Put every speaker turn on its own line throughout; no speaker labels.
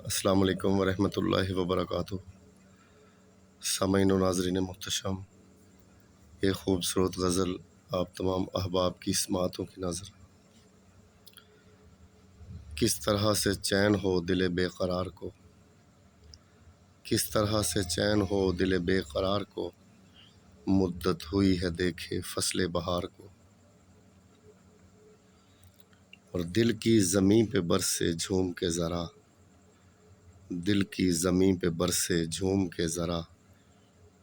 السلام علیکم ورحمۃ اللہ وبرکاتہ۔ سامعین و ناظرین محتشم، یہ خوبصورت غزل آپ تمام احباب کی سماعتوں کی نظر۔ کس طرح سے چین ہو دل بے قرار کو، کس طرح سے چین ہو دل بے قرار کو، مدت ہوئی ہے دیکھے فصل بہار کو، اور دل کی زمیں پہ برسے جھوم کے ذرا، دل کی زمیں پہ برسے جھوم کے ذرا،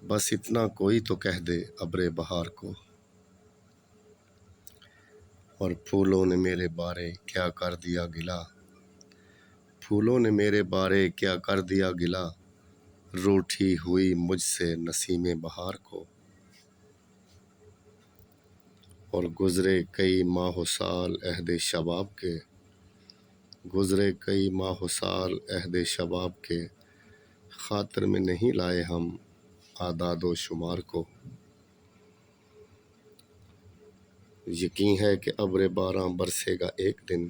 بس اتنا کوئی تو کہہ دے ابر بہار کو۔ اور پھولوں نے میرے بارے کیا کر دیا گلا، پھولوں نے میرے بارے کیا کر دیا گلا، روٹھی ہوئی مجھ سے نسیم بہار کو۔ اور گزرے کئی ماہ و سال عہد شباب کے، گزرے کئی ماہ و سال عہد شباب کے، خاطر میں نہیں لائے ہم اعداد و شمار کو۔ یقین ہے کہ ابر باراں برسے گا ایک دن،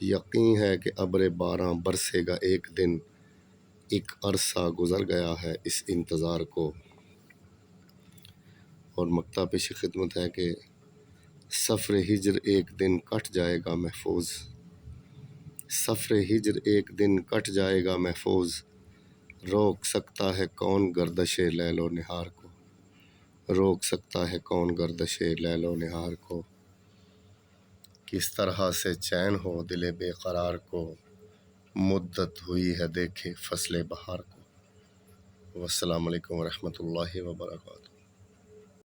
یقین ہے کہ ابر باراں برسے گا ایک دن، ایک عرصہ گزر گیا ہے اس انتظار کو۔ اور مقطع پیش خدمت ہے کہ سفر ہجر ایک دن کٹ جائے گا محفوظ، سفر ہجر ایک دن کٹ جائے گا محفوظ، روک سکتا ہے کون گردش لیل و نہار کو، روک سکتا ہے کون گردش لیل و نہار کو۔ کس طرح سے چین ہو دل بے قرار کو، مدت ہوئی ہے دیکھے فصل بہار کو۔ والسلام علیکم ورحمۃ اللہ وبرکاتہ۔